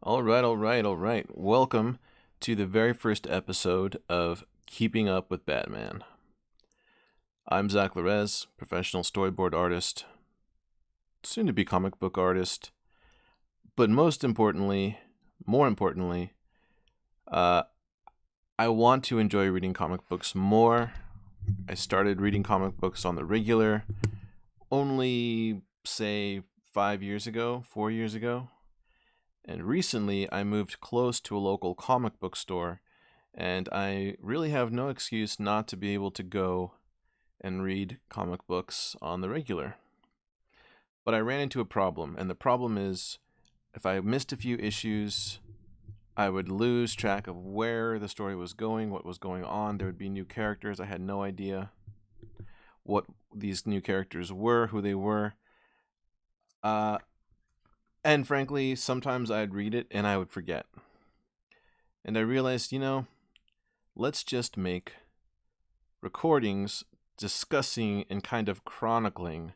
All right. Welcome to the very first episode of Keeping Up with Batman. I'm SlyRaptorZ, professional storyboard artist, soon to be comic book artist, but more importantly, uh, I want to enjoy reading comic books more. I started reading comic books on the regular only, say, 4 years ago. And recently, I moved close to a local comic book store, and I really have no excuse not to be able to go and read comic books on the regular. But I ran into a problem, and the problem is if I missed a few issues, I would lose track of where the story was going, what was going on. There would be new characters. I had no idea what these new characters were, who they were. And frankly, sometimes I'd read it and I would forget. And I realized, let's just make recordings discussing and kind of chronicling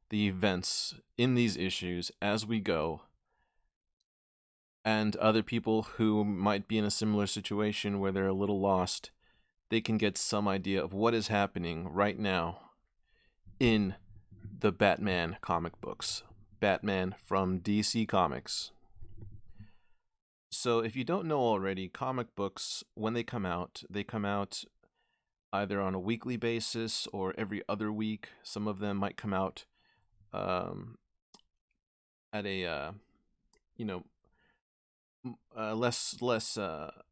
the events in these issues as we go. And other people who might be in a similar situation where they're a little lost, they can get some idea of what is happening right now in the Batman comic books. Batman from DC Comics. So if you don't know already, comic books, when they come out either on a weekly basis or every other week. Some of them might come out at a less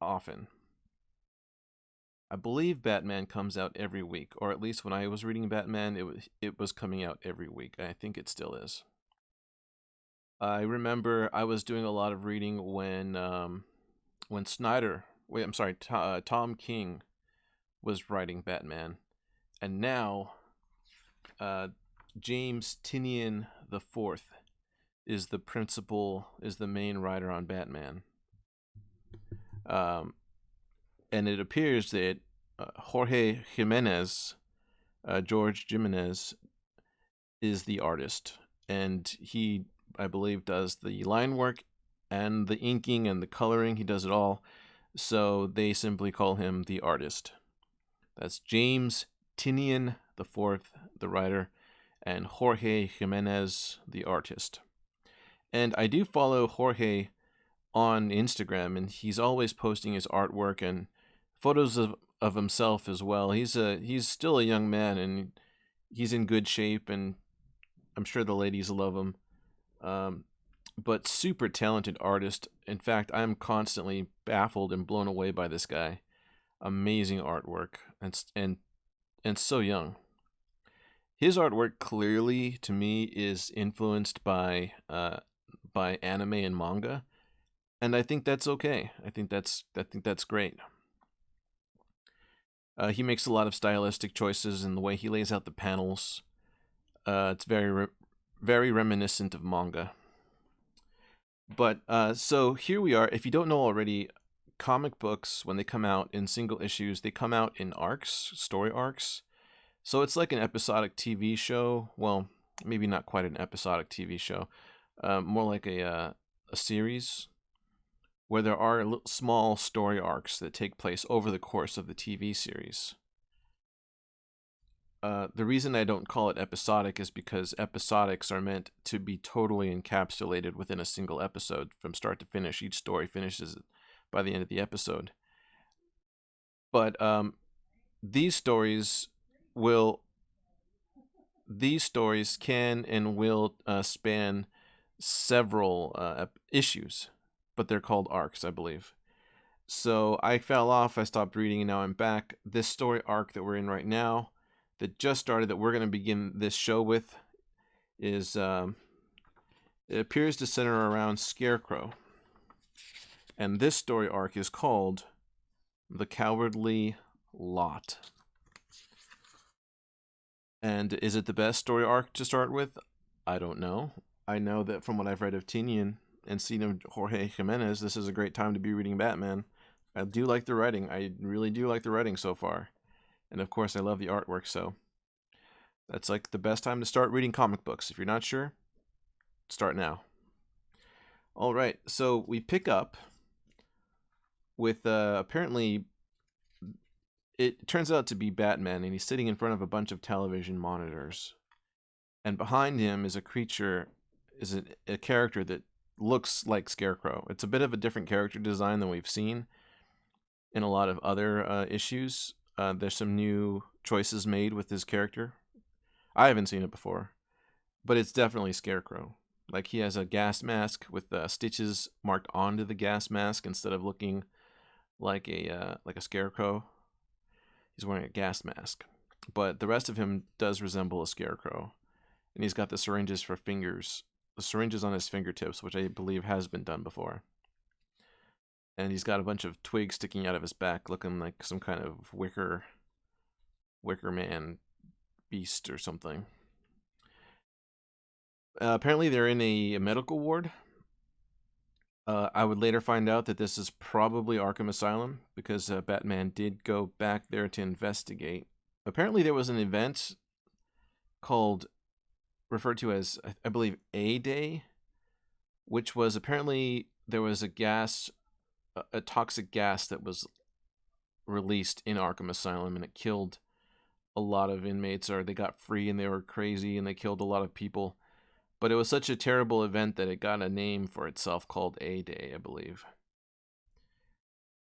often. I believe Batman comes out every week, or at least when I was reading Batman, it was coming out every week. I think it still is. I remember I was doing a lot of reading when Tom King was writing Batman, and now James Tynion the Fourth is the main writer on Batman. And it appears that Jorge Jimenez, George Jimenez, is the artist, and he, I believe, does the line work and the inking and the coloring. He does it all. So they simply call him the artist. That's James Tynion the Fourth, the writer, and Jorge Jimenez, the artist. And I do follow Jorge on Instagram, and he's always posting his artwork and photos of himself as well. He's still a young man, and he's in good shape, and I'm sure the ladies love him. But super talented artist. In fact, I'm constantly baffled and blown away by this guy. Amazing artwork, and so young. His artwork clearly, to me, is influenced by anime and manga, and I think that's okay. I think that's great. He makes a lot of stylistic choices in the way he lays out the panels. It's very reminiscent of manga. But so here we are. If you don't know already, comic books, when they come out in single issues, they come out in arcs, story arcs. So it's like an episodic TV show. Well, maybe not quite an episodic TV show. More like a series where there are small story arcs that take place over the course of the TV series. The reason I don't call it episodic is because episodics are meant to be totally encapsulated within a single episode from start to finish. Each story finishes by the end of the episode. But these stories can and will span several issues, but they're called arcs, I believe. So I fell off, I stopped reading, and now I'm back. This story arc that we're in right now, that just started, that we're going to begin this show with, is it appears to center around Scarecrow. And this story arc is called The Cowardly Lot. And is it the best story arc to start with? I don't know. I know that from what I've read of Tynion and seen of Jorge Jimenez, this is a great time to be reading Batman. I do like the writing. I really do like the writing so far. And of course, I love the artwork, so that's like the best time to start reading comic books. If you're not sure, start now. All right, so we pick up with apparently it turns out to be Batman, and he's sitting in front of a bunch of television monitors. And behind him is a creature, is a character that looks like Scarecrow. It's a bit of a different character design than we've seen in a lot of other issues. There's some new choices made with this character. I haven't seen it before, but it's definitely Scarecrow. Like, he has a gas mask with stitches marked onto the gas mask instead of looking like a scarecrow. He's wearing a gas mask, but the rest of him does resemble a scarecrow, and he's got the syringes for fingers, the syringes on his fingertips, which I believe has been done before. And he's got a bunch of twigs sticking out of his back, looking like some kind of wicker man beast or something. Apparently they're in a medical ward. I would later find out that this is probably Arkham Asylum, because Batman did go back there to investigate. Apparently there was an event referred to as, I believe, A-Day, which was apparently there was a toxic gas that was released in Arkham Asylum, and it killed a lot of inmates, or they got free and they were crazy and they killed a lot of people. But it was such a terrible event that it got a name for itself called A-Day, I believe.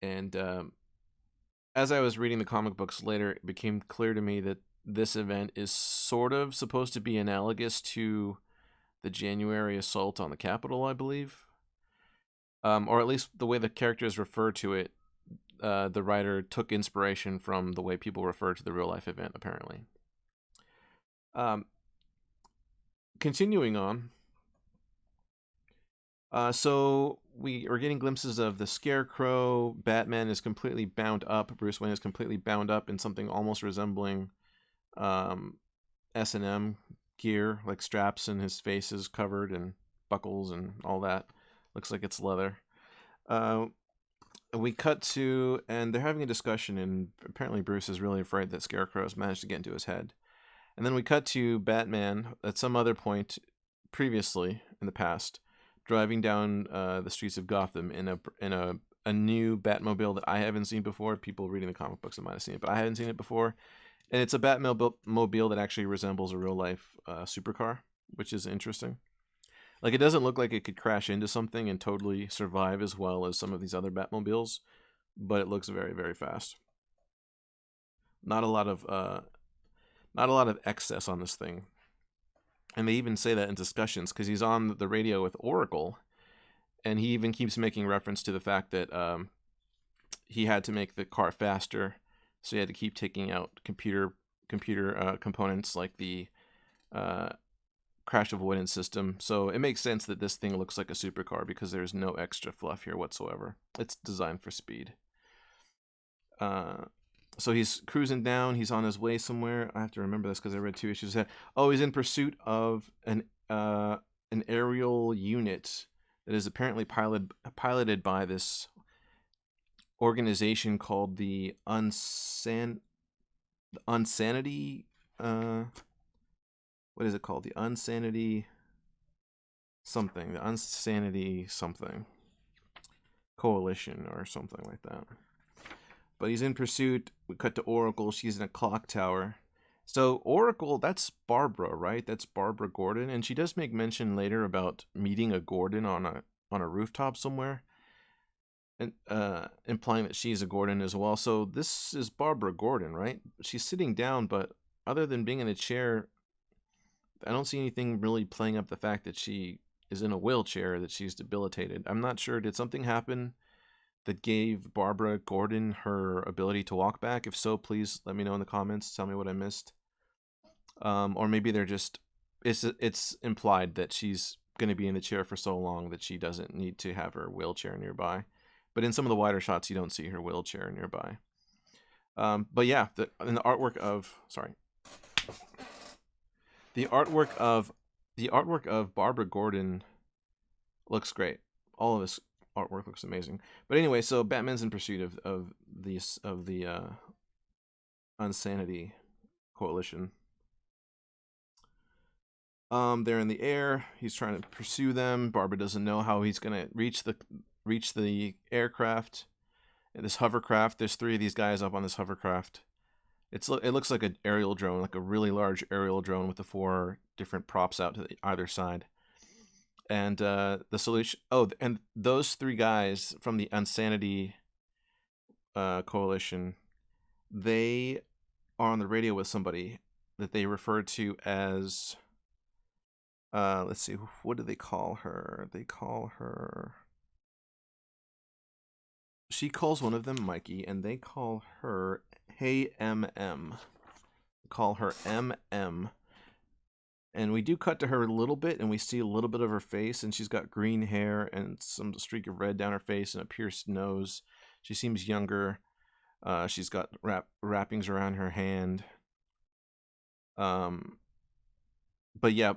And as I was reading the comic books later, it became clear to me that this event is sort of supposed to be analogous to the January assault on the Capitol, I believe. Or at least the way the characters refer to it, the writer took inspiration from the way people refer to the real-life event, apparently. Continuing on, so we are getting glimpses of the Scarecrow. Batman is completely bound up. Bruce Wayne is completely bound up in something almost resembling S&M gear, like straps, and his face is covered and buckles and all that. Looks like it's leather. We cut to, and they're having a discussion, and apparently Bruce is really afraid that Scarecrow has managed to get into his head. And then we cut to Batman at some other point previously in the past, driving down the streets of Gotham in a new Batmobile that I haven't seen before. People reading the comic books might have seen it, but I haven't seen it before. And it's a Batmobile that actually resembles a real-life supercar, which is interesting. Like, it doesn't look like it could crash into something and totally survive as well as some of these other Batmobiles, but it looks very, very fast. Not a lot of excess on this thing. And they even say that in discussions, because he's on the radio with Oracle, and he even keeps making reference to the fact that he had to make the car faster, so he had to keep taking out computer components like the crash avoidance system. So it makes sense that this thing looks like a supercar, because there's no extra fluff here whatsoever. It's designed for speed. So he's cruising down. He's on his way somewhere. I have to remember this because I read 2 issues ahead. Oh, he's in pursuit of an aerial unit that is apparently piloted by this organization called the Unsanity. What is it called? The Unsanity something. The Unsanity something Coalition or something like that. But he's in pursuit. We cut to Oracle. She's in a clock tower. So Oracle, that's Barbara, right? That's Barbara Gordon, and she does make mention later about meeting a Gordon on a rooftop somewhere, and implying that she's a Gordon as well. So this is Barbara Gordon, right? She's sitting down, but other than being in a chair, I don't see anything really playing up the fact that she is in a wheelchair, that she's debilitated. I'm not sure. Did something happen that gave Barbara Gordon her ability to walk back? If so, please let me know in the comments. Tell me what I missed. Or maybe they're just, it's implied that she's going to be in the chair for so long that she doesn't need to have her wheelchair nearby. But in some of the wider shots, you don't see her wheelchair nearby. But yeah, in the artwork of, the artwork of Barbara Gordon looks great. All of this artwork looks amazing. But anyway, so Batman's in pursuit of the Unsanity Coalition. They're in the air. He's trying to pursue them. Barbara doesn't know how he's gonna reach the aircraft. This hovercraft. There's 3 of these guys up on this hovercraft. It looks like an aerial drone, like a really large aerial drone with the 4 different props out to either side. And the solution. Oh, and those 3 guys from the Insanity Coalition, they are on the radio with somebody that they refer to as. Let's see, what do they call her? She calls one of them Mikey, and they call her Hey MM. Call her MM. And we do cut to her a little bit, and we see a little bit of her face, and she's got green hair and some streak of red down her face and a pierced nose. She seems younger. She's got wrappings around her hand. But yeah,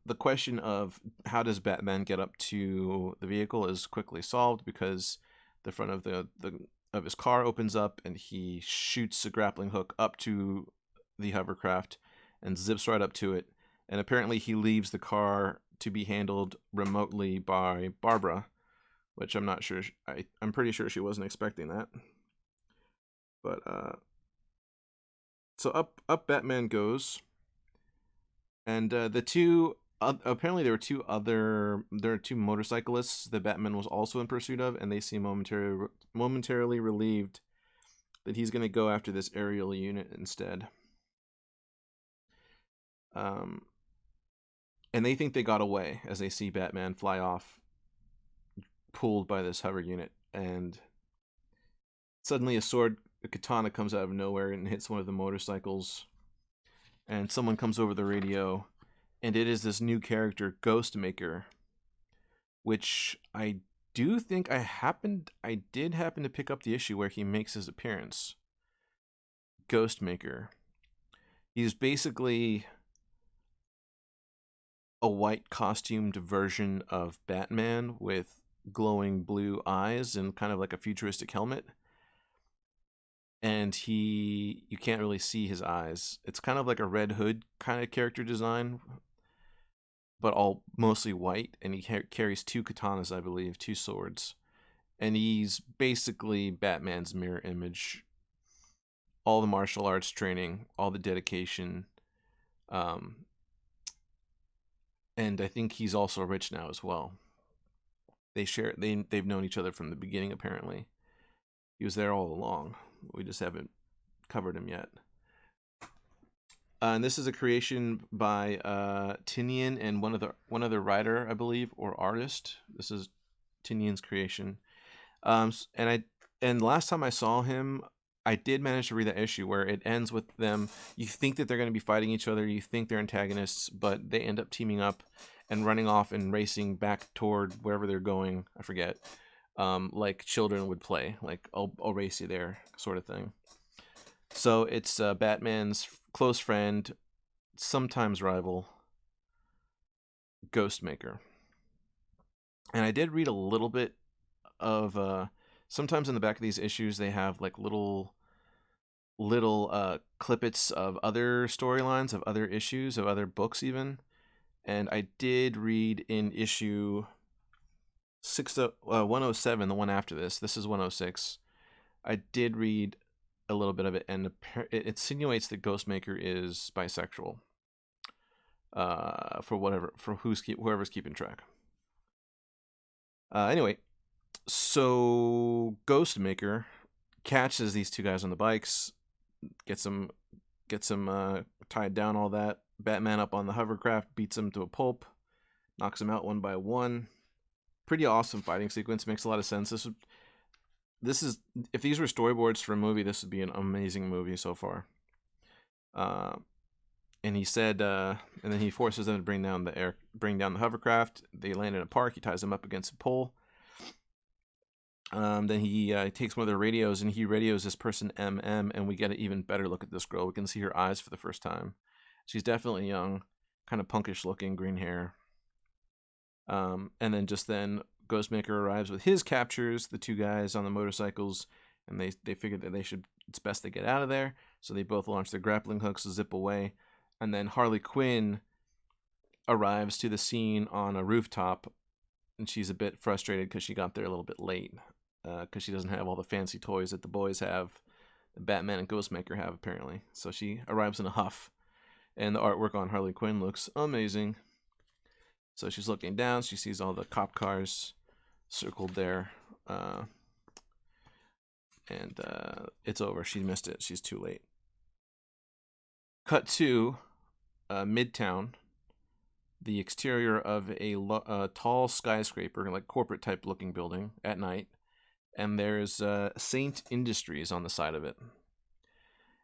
the question of how does Batman get up to the vehicle is quickly solved, because the front of his car opens up and he shoots a grappling hook up to the hovercraft and zips right up to it. And apparently he leaves the car to be handled remotely by Barbara, which I'm not sure. I'm pretty sure she wasn't expecting that. But so up Batman goes. And the 2 apparently there are 2 motorcyclists that Batman was also in pursuit of, and they seem momentarily relieved that he's going to go after this aerial unit instead. And they think they got away as they see Batman fly off, pulled by this hover unit, and suddenly a katana comes out of nowhere and hits one of the motorcycles. And someone comes over the radio, and it is this new character, Ghostmaker, which I do think I did happen to pick up the issue where he makes his appearance. Ghostmaker. He's basically a white costumed version of Batman with glowing blue eyes and kind of like a futuristic helmet. And you can't really see his eyes. It's kind of like a Red Hood kind of character design, but all mostly white. And he carries 2 katanas, I believe, 2 swords. And he's basically Batman's mirror image. All the martial arts training, all the dedication. And I think he's also rich now as well. They've known each other from the beginning, apparently. He was there all along. We just haven't covered him yet. And this is a creation by Tinian and one other writer, I believe, or artist. This is Tinian's creation. And last time I saw him, I did manage to read that issue where it ends with them. You think that they're going to be fighting each other. You think they're antagonists, but they end up teaming up and running off and racing back toward wherever they're going. I forget. Like children would play, like I'll race you there, sort of thing. So it's Batman's close friend, sometimes rival, Ghostmaker. And I did read a little bit of sometimes in the back of these issues they have like little clippets of other storylines, of other issues, of other books even. And I did read in issue 107, the one after this. This is 106. I did read a little bit of it, and it insinuates that Ghostmaker is bisexual. For whoever's keeping track. Anyway, so Ghostmaker catches these 2 guys on the bikes, gets them tied down, all that. Batman up on the hovercraft, beats them to a pulp, knocks them out one by one. Pretty awesome fighting sequence. Makes a lot of sense. This is if these were storyboards for a movie, this would be an amazing movie so far. And he said, and then he forces them to bring down the hovercraft. They land in a park. He ties them up against a pole. Then he takes one of their radios and he radios this person MM, and we get an even better look at this girl. We can see her eyes for the first time. She's definitely young, kind of punkish looking, green hair. And then Ghostmaker arrives with his captures, the 2 guys on the motorcycles, and they figured that it's best to get out of there. So they both launch their grappling hooks to zip away. And then Harley Quinn arrives to the scene on a rooftop, and she's a bit frustrated because she got there a little bit late, because she doesn't have all the fancy toys that the boys have, the Batman and Ghostmaker have, apparently. So she arrives in a huff, and the artwork on Harley Quinn looks amazing. So she's looking down, she sees all the cop cars circled there, and it's over. She missed it. She's too late. Cut to Midtown, the exterior of a tall skyscraper, like corporate type looking building at night, and there's Saint Industries on the side of it.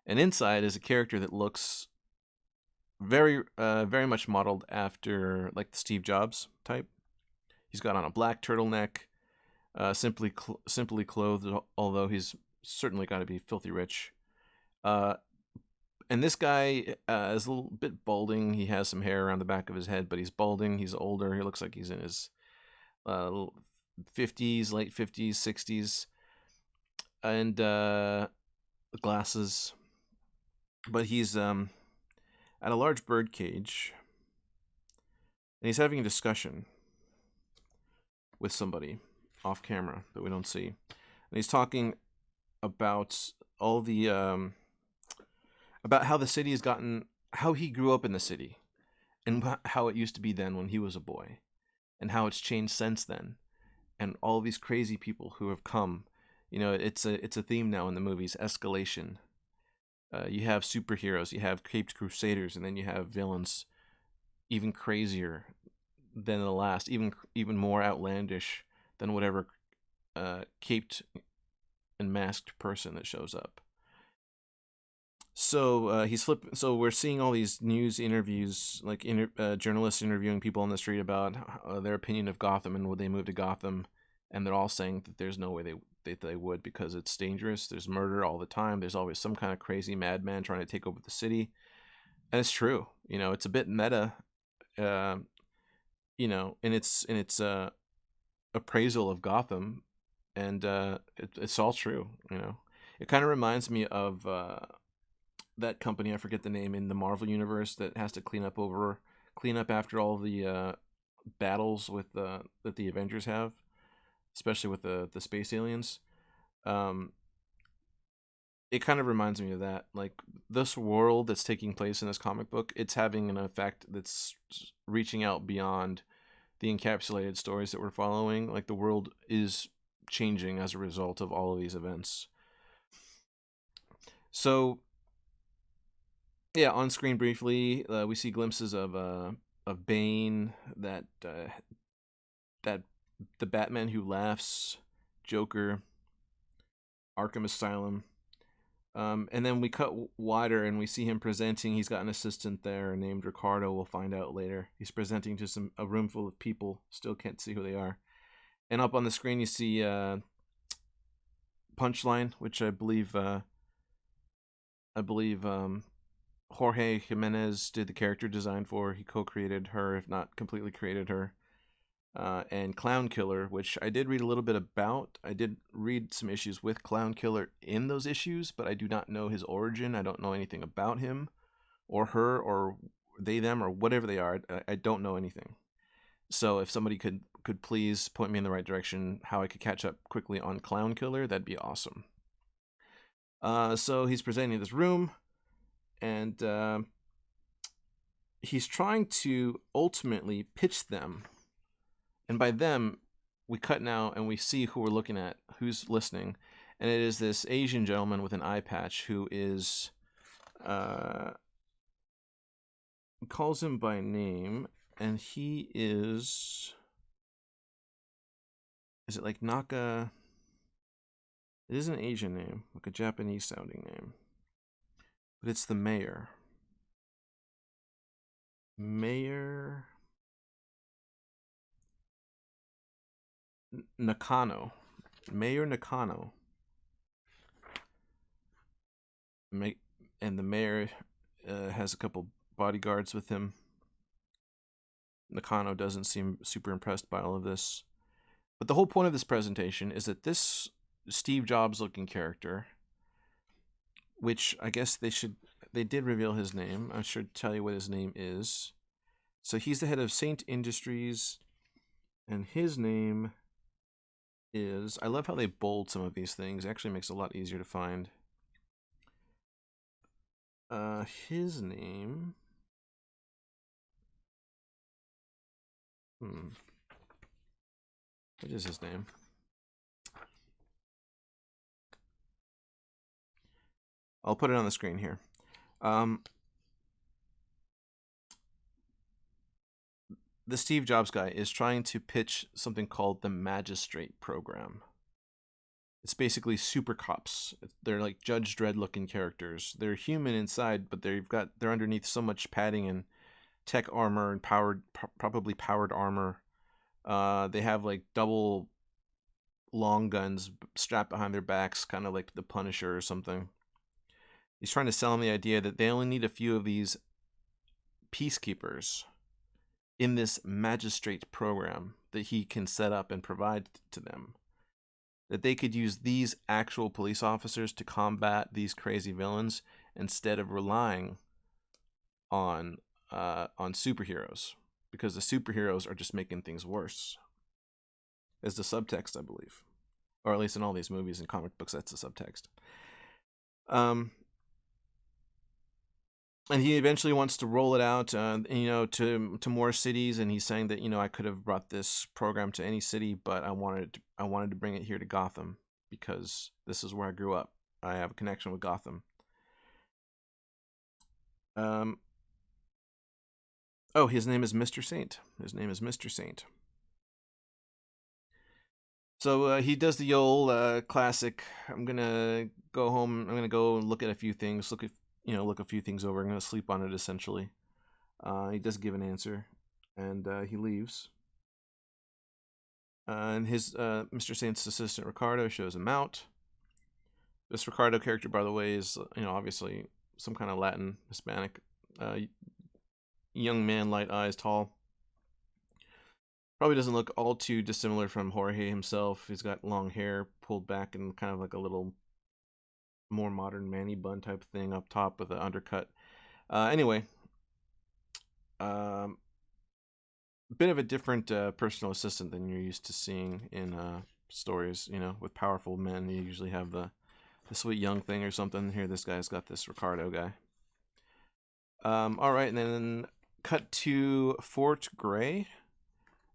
And inside is a character that looks very much modeled after like the Steve Jobs type. He's got on a black turtleneck, simply clothed, although he's certainly got to be filthy rich. And this guy is a little bit balding. He has some hair around the back of his head, but he's balding. He's older. He looks like he's in his 50s, late 50s, 60s. And glasses. But he's at a large bird cage. And he's having a discussion with somebody off camera that we don't see. And he's talking about all the... about how the city has gotten, how he grew up in the city, and how it used to be then when he was a boy, and how it's changed since then, and all these crazy people who have come. You know, it's a theme now in the movies, escalation. You have superheroes, you have caped crusaders, and then you have villains even crazier than the last, even more outlandish than whatever caped and masked person that shows up. So So we're seeing all these news interviews, like journalists interviewing people on the street about their opinion of Gotham and would they move to Gotham, and they're all saying that there's no way they would, because it's dangerous. There's murder all the time. There's always some kind of crazy madman trying to take over the city, and it's true. You know, it's a bit meta. You know, in its appraisal of Gotham, and it's all true. You know, it kind of reminds me of. That company, I forget the name, in the Marvel universe that has to clean up after all the battles with that the Avengers have, especially with the space aliens. It kind of reminds me of that. Like, this world that's taking place in this comic book, it's having an effect that's reaching out beyond the encapsulated stories that we're following. Like, the world is changing as a result of all of these events. So yeah, on screen briefly, we see glimpses of Bane, that the Batman Who Laughs, Joker, Arkham Asylum, and then we cut wider and we see him presenting. He's got an assistant there named Ricardo. We'll find out later. He's presenting to a room full of people. Still can't see who they are. And up on the screen you see Punchline, which I believe Jorge Jimenez did the character design for. He co-created her, if not completely created her. And Clown Killer, which I did read a little bit about. I did read some issues with Clown Killer in those issues, but I do not know his origin. I don't know anything about him or her or they, them, or whatever they are. I don't know anything. So if somebody could please point me in the right direction, how I could catch up quickly on Clown Killer, that'd be awesome. So he's presenting this room, and he's trying to ultimately pitch them. And by them, we cut now and we see who we're looking at, who's listening. And it is this Asian gentleman with an eye patch who is... calls him by name, and he is... Is it like Naka? It is an Asian name, like a Japanese sounding name. But it's the mayor. Mayor Nakano. Mayor Nakano. And the mayor has a couple bodyguards with him. Nakano doesn't seem super impressed by all of this. But the whole point of this presentation is that this Steve Jobs looking character, which I guess they did reveal his name. I should tell you what his name is. So he's the head of Saint Industries, and his name is... I love how they bold some of these things. It actually makes it a lot easier to find. His name... What is his name? I'll put it on the screen here. The Steve Jobs guy is trying to pitch something called the Magistrate Program. It's basically super cops. They're like Judge Dredd looking characters. They're human inside, but they're underneath so much padding and tech armor and probably powered armor. They have like double long guns strapped behind their backs, kind of like the Punisher or something. He's trying to sell them the idea that they only need a few of these peacekeepers in this magistrate program that he can set up and provide to them. That they could use these actual police officers to combat these crazy villains instead of relying on superheroes, because the superheroes are just making things worse. As the subtext, I believe, or at least in all these movies and comic books, that's the subtext. And he eventually wants to roll it out, to more cities. And he's saying that, I could have brought this program to any city, but I wanted to bring it here to Gotham because this is where I grew up. I have a connection with Gotham. Oh, his name is Mr. Saint. So he does the old classic. I'm gonna go home. I'm gonna go and look at a few things. Look a few things over. I'm gonna sleep on it. Essentially, he does give an answer, and he leaves. And his Mr. Saint's assistant Ricardo shows him out. This Ricardo character, by the way, is obviously some kind of Latin Hispanic young man, light eyes, tall. Probably doesn't look all too dissimilar from Jorge himself. He's got long hair pulled back and kind of like a little more modern Manny bun type thing up top with an undercut. Anyway, bit of a different personal assistant than you're used to seeing in stories. With powerful men, you usually have the sweet young thing or something. Here, this guy's got this Ricardo guy. All right, and then cut to Fort Gray,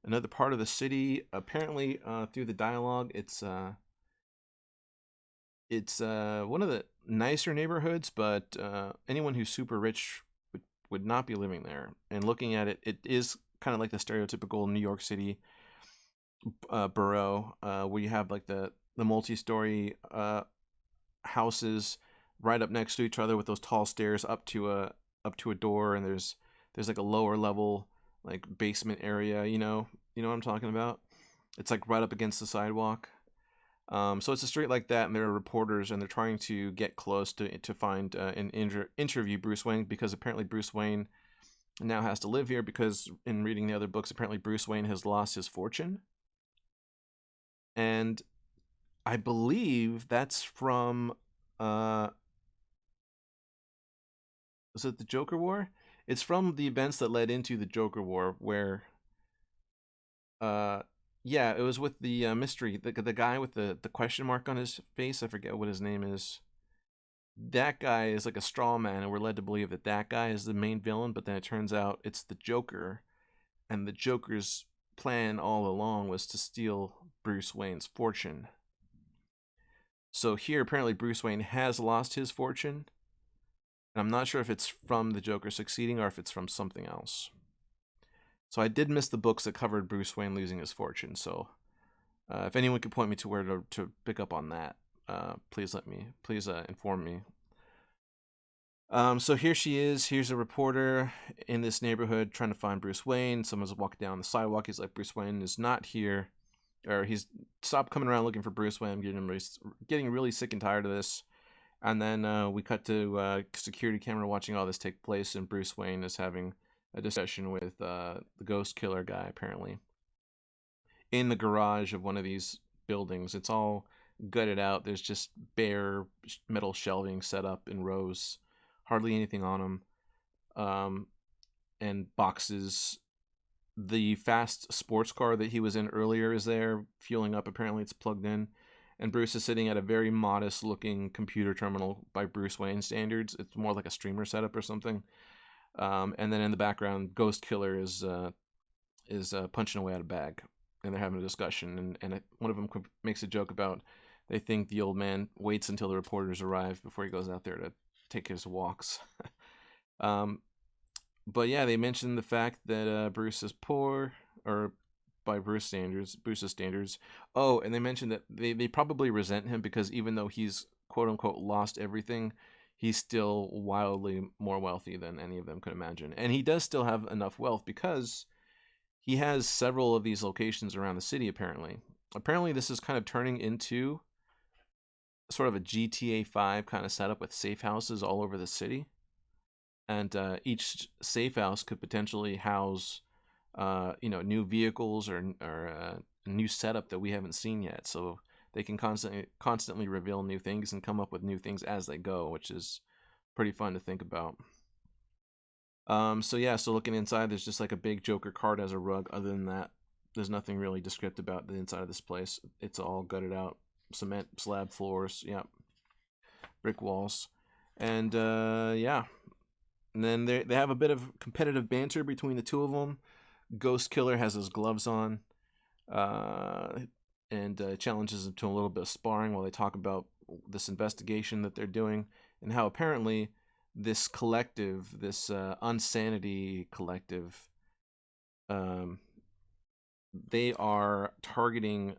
another part of the city. Apparently, through the dialogue, it's one of the nicer neighborhoods, but anyone who's super rich would not be living there. And looking at it, it is kind of like the stereotypical New York City borough, where you have like the multi-story houses right up next to each other with those tall stairs up to a door, and there's like a lower level like basement area. You know what I'm talking about? It's like right up against the sidewalk. So it's a street like that, and there are reporters, and they're trying to get close to find and interview Bruce Wayne, because apparently Bruce Wayne now has to live here, because in reading the other books, apparently Bruce Wayne has lost his fortune. And I believe that's from was it the Joker War? It's from the events that led into the Joker War, where yeah, it was with the mystery, the guy with the question mark on his face. I forget what his name is. That guy is like a straw man, and we're led to believe that guy is the main villain, but then it turns out it's the Joker, and the Joker's plan all along was to steal Bruce Wayne's fortune. So here, apparently Bruce Wayne has lost his fortune. And I'm not sure if it's from the Joker succeeding or if it's from something else. So I did miss the books that covered Bruce Wayne losing his fortune. So if anyone could point me to where to pick up on that, please inform me. So here she is. Here's a reporter in this neighborhood trying to find Bruce Wayne. Someone's walking down the sidewalk. He's like, Bruce Wayne is not here. Or he's stopped coming around looking for Bruce Wayne. I'm getting really sick and tired of this. And then we cut to security camera watching all this take place, and Bruce Wayne is having a discussion with the ghost killer guy, apparently, in the garage of one of these buildings. It's all gutted out. There's just bare metal shelving set up in rows, hardly anything on them. and boxes. The fast sports car that he was in earlier is there, fueling up. Apparently it's plugged in. And Bruce is sitting at a very modest looking computer terminal by Bruce Wayne standards. It's more like a streamer setup or something. And then in the background, Ghost Killer is punching away at a bag, and they're having a discussion. And one of them makes a joke about they think the old man waits until the reporters arrive before he goes out there to take his walks. But yeah, they mentioned the fact that Bruce is poor, or by Bruce's standards. Oh, and they mentioned that they probably resent him because even though he's quote unquote lost everything, he's still wildly more wealthy than any of them could imagine. And he does still have enough wealth because he has several of these locations around the city, apparently. Apparently, this is kind of turning into sort of a GTA 5 kind of setup with safe houses all over the city. And each safe house could potentially house, new vehicles or a new setup that we haven't seen yet. So they can constantly reveal new things and come up with new things as they go, which is pretty fun to think about. So looking inside, there's just like a big Joker card as a rug. Other than that, there's nothing really descriptive about the inside of this place. It's all gutted out, cement slab floors, brick walls, and And then they have a bit of competitive banter between the two of them. Ghost Killer has his gloves on, and challenges him to a little bit of sparring while they talk about this investigation that they're doing and how apparently this collective, this Unsanity collective, they are targeting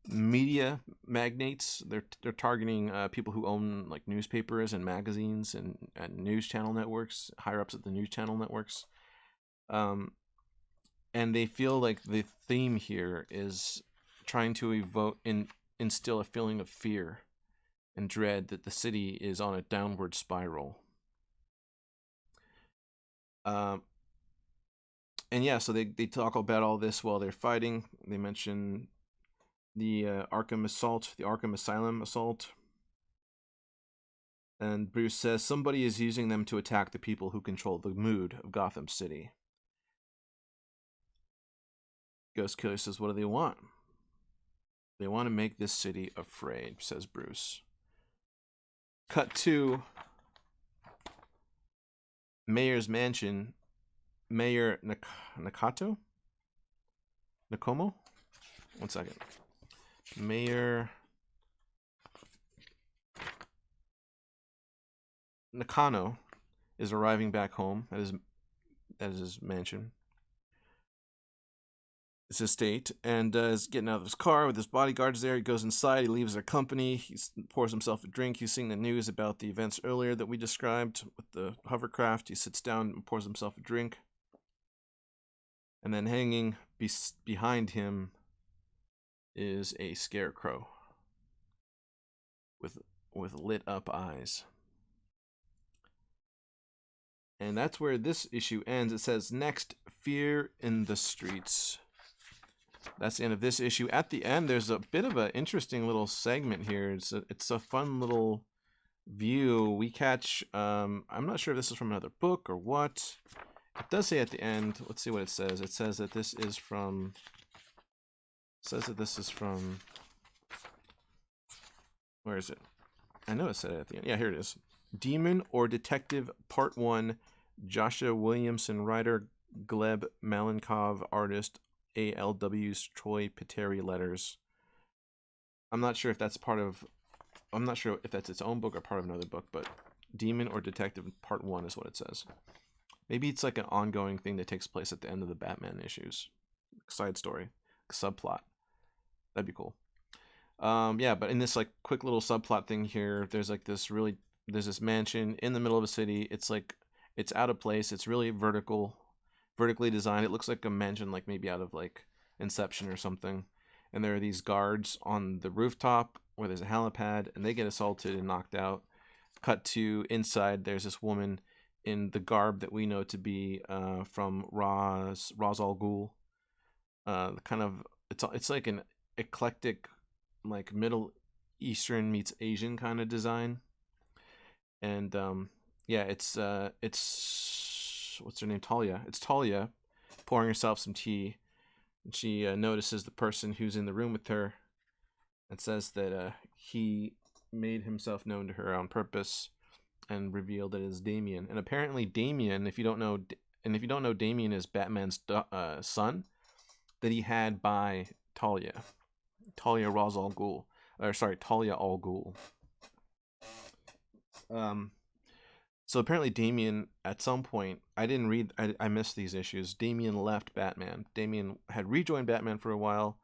media magnates. They're targeting people who own like newspapers and magazines and news channel networks, higher ups at the news channel networks. And they feel like the theme here is trying to instill a feeling of fear and dread that the city is on a downward spiral. So they talk about all this while they're fighting. They mention the Arkham Asylum assault. And Bruce says somebody is using them to attack the people who control the mood of Gotham City. Ghost Killer says, what do they want? They want to make this city afraid, says Bruce. Cut to Mayor's mansion. Mayor Nakato? Nakomo? 1 second. Mayor Nakano is arriving back home at his mansion. It's his estate, and is getting out of his car with his bodyguards there. He goes inside, he leaves their company, he pours himself a drink. He's seeing the news about the events earlier that we described with the hovercraft. He sits down and pours himself a drink. And then hanging behind him is a Scarecrow with lit up eyes. And that's where this issue ends. It says, next, fear in the streets. That's the end of this issue. At the end, there's a bit of an interesting little segment here. It's a fun little view. We catch, I'm not sure if this is from another book or what. It does say at the end, let's see what it says. It says that this is from, where is it? I know it said it at the end. Yeah, here it is. Demon or Detective Part 1, Joshua Williamson, writer, Gleb Malenkov, artist, ALW's Troy Peteri letters. I'm not sure if that's its own book or part of another book, but Demon or Detective Part 1 is what it says. Maybe it's like an ongoing thing that takes place at the end of the Batman issues. Side story, subplot. That'd be cool. But in this like quick little subplot thing here, there's this mansion in the middle of a city. It's out of place. It's really vertically designed. It looks like a mansion, like maybe out of like Inception or something. And there are these guards on the rooftop where there's a helipad, and they get assaulted and knocked out. Cut to inside, there's this woman in the garb that we know to be from Ra's al Ghul. It's like an eclectic, like Middle Eastern meets Asian kind of design. And it's what's her name? Talia. It's Talia pouring herself some tea. And she notices the person who's in the room with her and says that he made himself known to her on purpose and revealed that it is Damien. And apparently Damien, if you don't know, Damien is Batman's son that he had by Talia Ra's al Ghul. Talia al Ghul. So apparently Damien, at some point, I missed these issues. Damien left Batman. Damien had rejoined Batman for a while,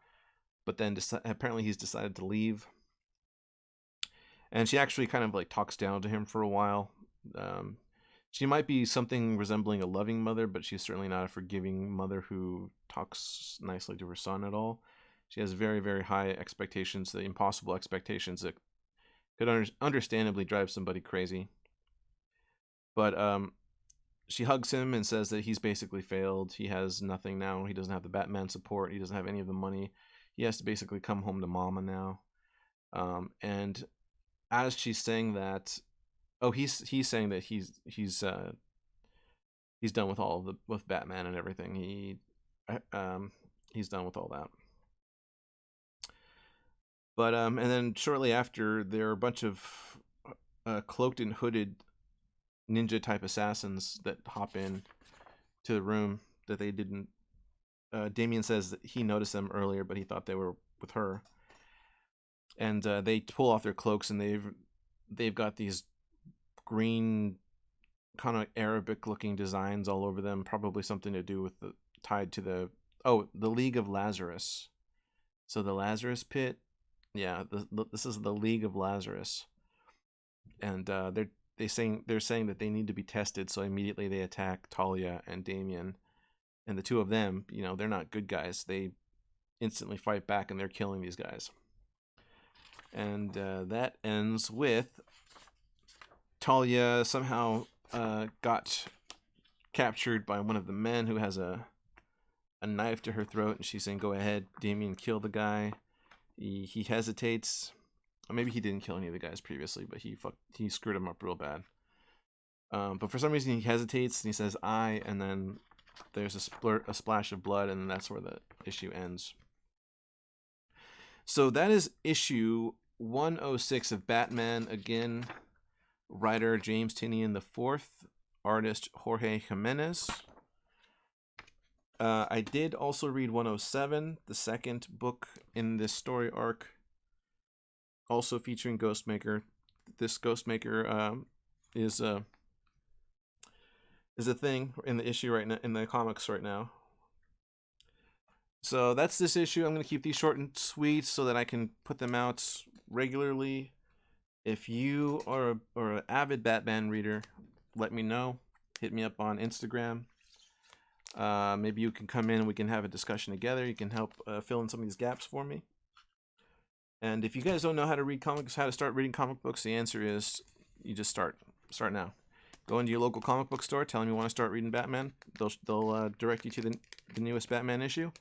but then apparently he's decided to leave. And she actually kind of like talks down to him for a while. She might be something resembling a loving mother, but she's certainly not a forgiving mother who talks nicely to her son at all. She has very, very high expectations, the impossible expectations that could understandably drive somebody crazy. But she hugs him and says that he's basically failed. He has nothing now. He doesn't have the Batman support. He doesn't have any of the money. He has to basically come home to Mama now. And as she's saying that, he's saying that he's done with with Batman and everything. He's done with all that. But and then shortly after, there are a bunch of cloaked and hooded ninja type assassins that hop in to the room that they didn't. Damien says that he noticed them earlier, but he thought they were with her. And they pull off their cloaks, and they've got these green kind of Arabic looking designs all over them, probably something to do with tied to the League of Lazarus. So the Lazarus Pit, yeah, this is the League of Lazarus, and they're saying that they need to be tested. So immediately they attack Talia and Damien, and the two of them, they're not good guys. They instantly fight back, and they're killing these guys. And that ends with Talia somehow got captured by one of the men who has a knife to her throat, and she's saying, "Go ahead, Damien, kill the guy." He hesitates. Or maybe he didn't kill any of the guys previously, but he screwed him up real bad. But for some reason he hesitates and he says "I," and then there's a splash of blood, and that's where the issue ends. So that is issue 106 of Batman. Again, writer James Tynion IV, artist Jorge Jimenez. I did also read 107, the second book in this story arc, also featuring Ghostmaker. This Ghostmaker is a thing in the issue right now, in the comics right now. So that's this issue. I'm going to keep these short and sweet so that I can put them out regularly. If you are an avid Batman reader, let me know. Hit me up on Instagram. Maybe you can come in and we can have a discussion together. You can help fill in some of these gaps for me. And if you guys don't know how to read comics, how to start reading comic books, the answer is you just start now. Go into your local comic book store, tell them you want to start reading Batman. They'll direct you to the newest Batman issue.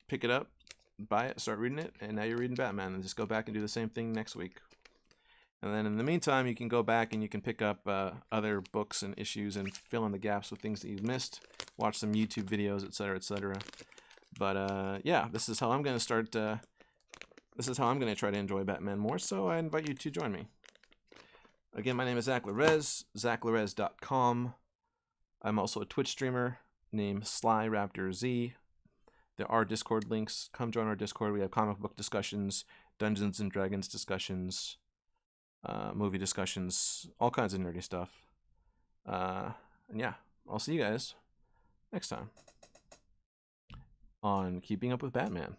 Pick it up, buy it, start reading it, and now you're reading Batman. And just go back and do the same thing next week. And then in the meantime, you can go back and you can pick up other books and issues and fill in the gaps with things that you've missed. Watch some YouTube videos, etc., etc. But yeah, this is how I'm going to start. This is how I'm going to try to enjoy Batman more. So I invite you to join me. Again, my name is SlyRaptorZ, SlyRaptorZ.com. I'm also a Twitch streamer named SlyRaptorZ. There are Discord links. Come join our Discord. We have comic book discussions, Dungeons and Dragons discussions, movie discussions, all kinds of nerdy stuff. And yeah, I'll see you guys next time on Keeping Up with Batman.